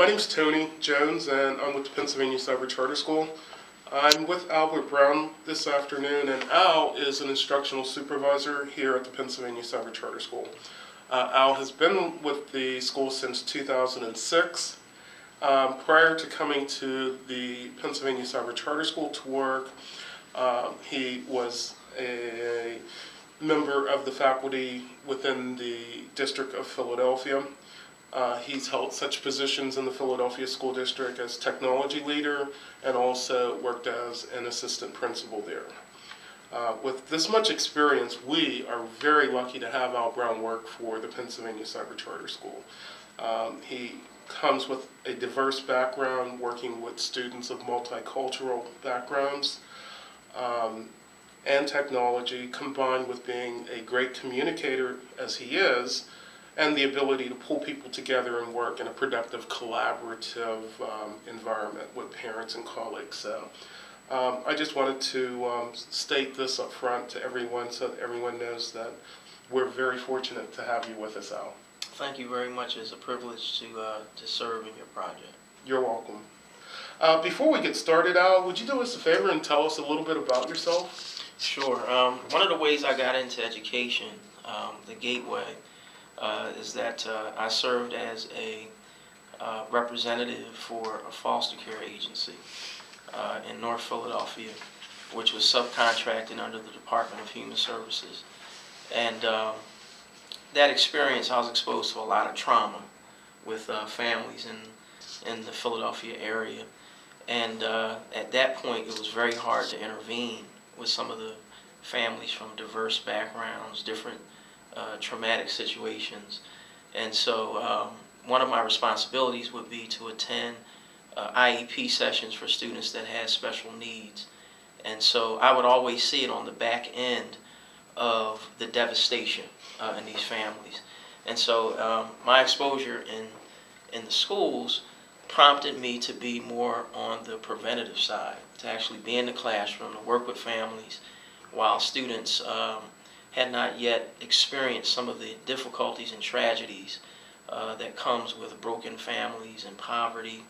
My name's Tony Jones, and I'm with the Pennsylvania Cyber Charter School. I'm with Albert Brown this afternoon, and Al is an instructional supervisor here at the Pennsylvania Cyber Charter School. Al has been with the school since 2006. Prior to coming to the Pennsylvania Cyber Charter School to work, he was a member of the faculty within the District of Philadelphia. He's held such positions in the Philadelphia School District as technology leader and also worked as an assistant principal there. With this much experience, we are very lucky to have Al Brown work for the Pennsylvania Cyber Charter School. He comes with a diverse background, working with students of multicultural backgrounds and technology, combined with being a great communicator as he is, and the ability to pull people together and work in a productive, collaborative environment with parents and colleagues. So I just wanted to state this up front to everyone so that everyone knows that we're very fortunate to have you with us, Al. Thank you very much. It's a privilege to serve in your project. You're welcome. Before we get started, Al, would you do us a favor and tell us a little bit about yourself? Sure. One of the ways I got into education, the gateway, is that I served as a representative for a foster care agency in North Philadelphia, which was subcontracted under the Department of Human Services. And that experience, I was exposed to a lot of trauma with families in the Philadelphia area. And at that point, it was very hard to intervene with some of the families from diverse backgrounds, different traumatic situations. And so one of my responsibilities would be to attend IEP sessions for students that had special needs. And so I would always see it on the back end of the devastation in these families. And so my exposure in the schools prompted me to be more on the preventative side, to actually be in the classroom, to work with families while students had not yet experienced some of the difficulties and tragedies that comes with broken families and poverty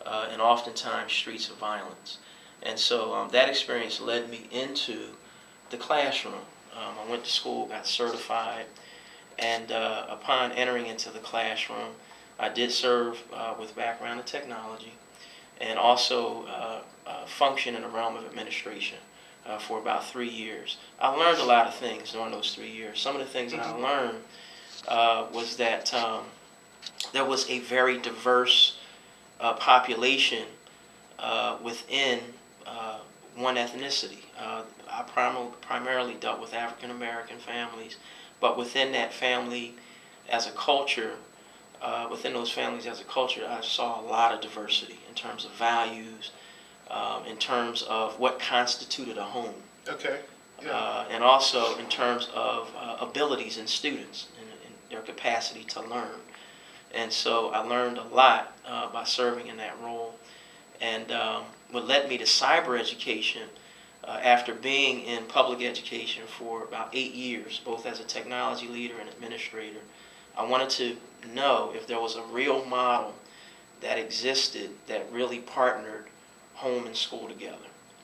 and oftentimes streets of violence. And so that experience led me into the classroom. I went to school, got certified, and upon entering into the classroom, I did serve with background in technology and also function in the realm of administration for about 3 years. I learned a lot of things during those 3 years. Some of the things that I learned was that there was a very diverse population within one ethnicity. I primarily dealt with African American families, but within that family as a culture, within those families as a culture, I saw a lot of diversity in terms of values, in terms of what constituted a home. Okay. Yeah. And also in terms of abilities in students and their capacity to learn. And so I learned a lot by serving in that role. And what led me to cyber education, after being in public education for about 8 years, both as a technology leader and administrator, I wanted to know if there was a real model that existed that really partnered home and school together.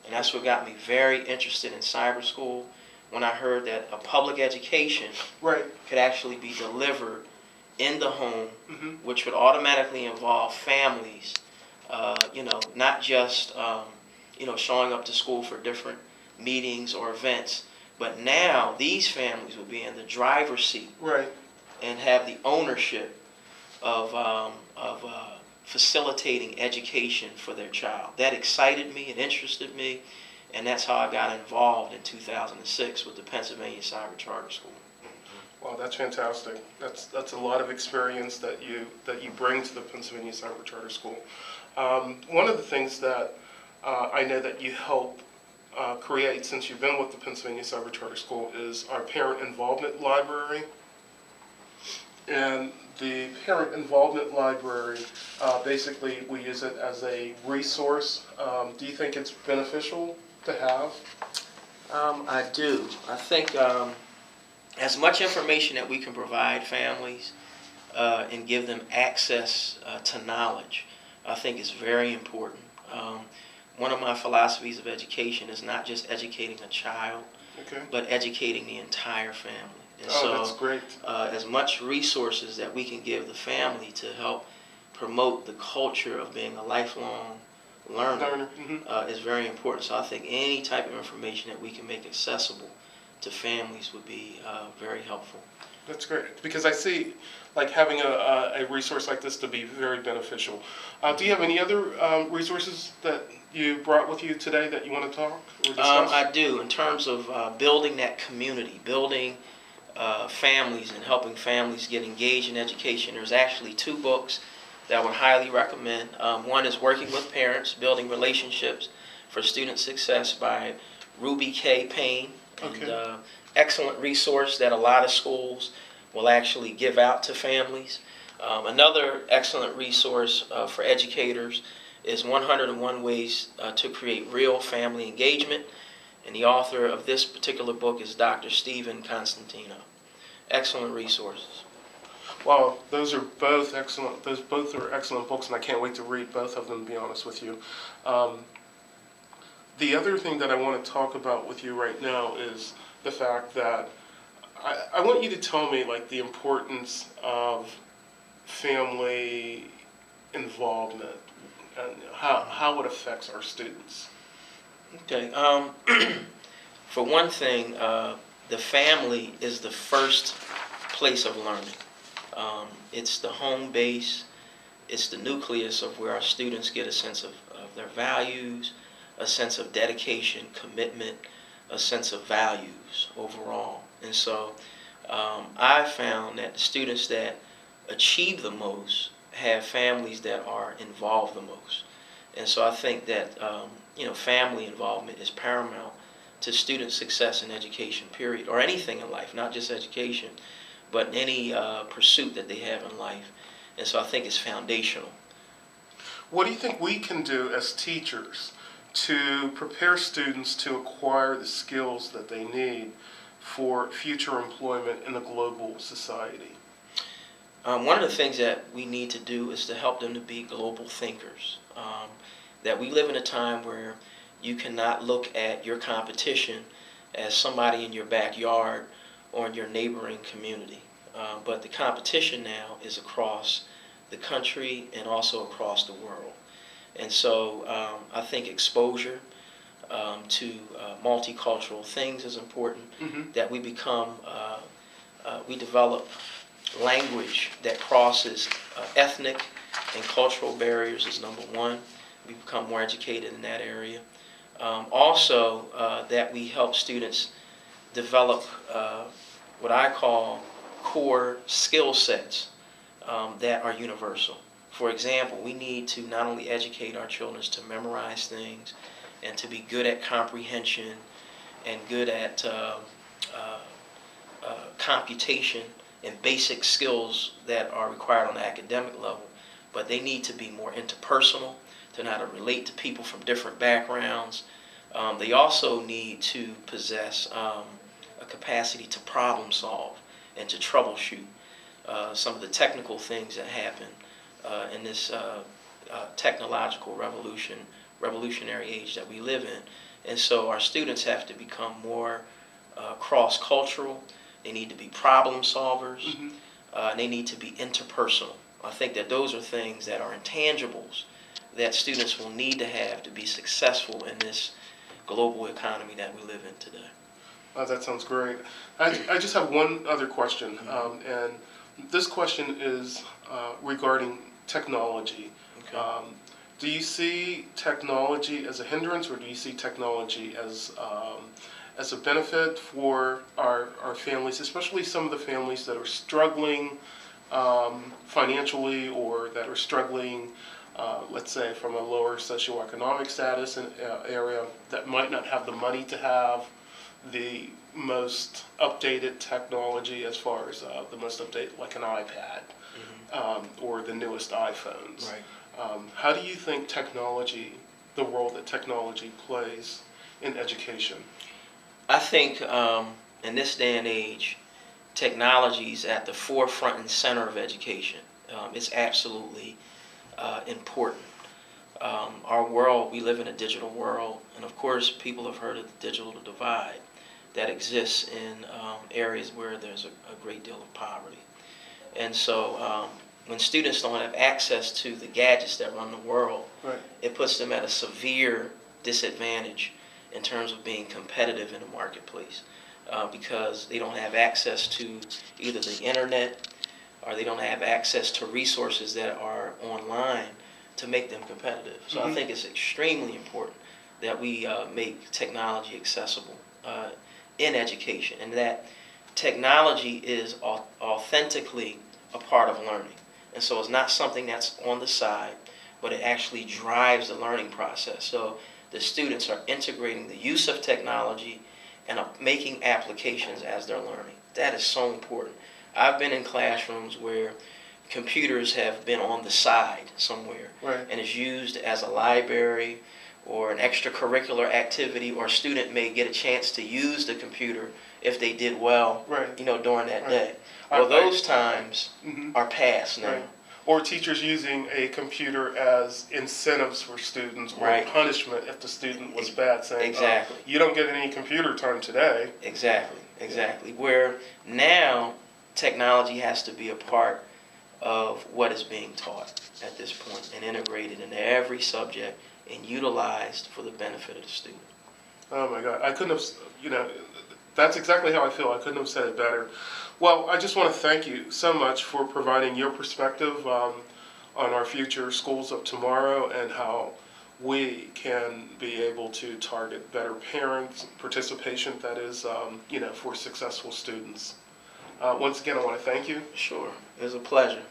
And that's what got me very interested in cyber school, when I heard that a public education could actually be delivered in the home, which would automatically involve families, not just showing up to school for different meetings or events, but now these families would be in the driver's seat and have the ownership of facilitating education for their child. That excited me and interested me, and that's how I got involved in 2006 with the Pennsylvania Cyber Charter School. Wow, that's fantastic. That's a lot of experience that you bring to the Pennsylvania Cyber Charter School. One of the things that I know that you help create since you've been with the Pennsylvania Cyber Charter School is our Parent Involvement Library. And the Parent Involvement Library, basically we use it as a resource. Do you think it's beneficial to have? I do. I think as much information that we can provide families and give them access to knowledge, I think is very important. One of my philosophies of education is not just educating a child, Okay. but educating the entire family. And That's great. as much resources that we can give the family to help promote the culture of being a lifelong learner is very important. So I think any type of information that we can make accessible to families would be very helpful. That's great, because I see like having a resource like this to be very beneficial. Do you have any other resources that you brought with you today that you want to talk or discuss? I do, in terms of building that community, building families and helping families get engaged in education. There's actually 2 books that I would highly recommend. One is Working with Parents, Building Relationships for Student Success by Ruby K. Payne. Okay. And excellent resource that a lot of schools will actually give out to families. Another excellent resource for educators is 101 Ways to Create Real Family Engagement. And the author of this particular book is Dr. Stephen Constantino. Excellent resources. Wow, those are both excellent. Those both are excellent books, and I can't wait to read both of them, to be honest with you. The other thing that I want to talk about with you right now is the fact that I want you to tell me like the importance of family involvement and how it affects our students. Okay. For one thing, the family is the first place of learning. It's the home base. It's the nucleus of where our students get a sense of their values, a sense of dedication, commitment, a sense of values overall. And so I found that the students that achieve the most have families that are involved the most. And so I think that family involvement is paramount to student success in education, period, or anything in life, not just education, but any pursuit that they have in life. And so I think it's foundational. What do you think we can do as teachers to prepare students to acquire the skills that they need for future employment in a global society? One of the things that we need to do is to help them to be global thinkers. That we live in a time where you cannot look at your competition as somebody in your backyard or in your neighboring community. But the competition now is across the country and also across the world. And so I think exposure to multicultural things is important, that we become, we develop language that crosses ethnic and cultural barriers is number one. We become more educated in that area. Also, that we help students develop what I call core skill sets that are universal. For example, we need to not only educate our children to memorize things and to be good at comprehension and good at computation and basic skills that are required on the academic level, but they need to be more interpersonal, to know how to relate to people from different backgrounds. They also need to possess a capacity to problem solve and to troubleshoot some of the technical things that happen in this technological revolutionary age that we live in. And so our students have to become more cross-cultural. They need to be problem solvers. And they need to be interpersonal. I think that those are things that are intangibles that students will need to have to be successful in this global economy that we live in today. That sounds great. I just have one other question, and this question is regarding technology. Okay. Do you see technology as a hindrance, or do you see technology as a benefit for our families, especially some of the families that are struggling financially, or that are struggling, let's say, from a lower socioeconomic status area, that might not have the money to have the most updated technology, as far as the most updated, like an iPad, or the newest iPhones. Right. How do you think technology, the role that technology plays in education? I think in this day and age, technology is at the forefront and center of education. It's absolutely important. Our world, we live in a digital world, and of course people have heard of the digital divide that exists in areas where there's a great deal of poverty. And so when students don't have access to the gadgets that run the world, Right. it puts them at a severe disadvantage in terms of being competitive in the marketplace, because they don't have access to either the internet or they don't have access to resources that are online to make them competitive. So I think it's extremely important that we make technology accessible in education, and that technology is authentically a part of learning. And so it's not something that's on the side, but it actually drives the learning process. So the students are integrating the use of technology and making applications as they're learning. That is so important. I've been in classrooms where computers have been on the side somewhere, Right. and it's used as a library or an extracurricular activity, or a student may get a chance to use the computer if they did well, Right. during that Right. day. Well, those times Mhm. are past now. Right. Or teachers using a computer as incentives for students, or Right. punishment if the student was bad, saying, Exactly. you don't get any computer time today. Exactly. Where now technology has to be a part of what is being taught at this point and integrated into every subject and utilized for the benefit of the student. Oh my God, I couldn't have, that's exactly how I feel. I couldn't have said it better. Well, I just want to thank you so much for providing your perspective on our future schools of tomorrow, and how we can be able to target better parents participation, that is, for successful students. Once again, I want to thank you. Sure. It was a pleasure.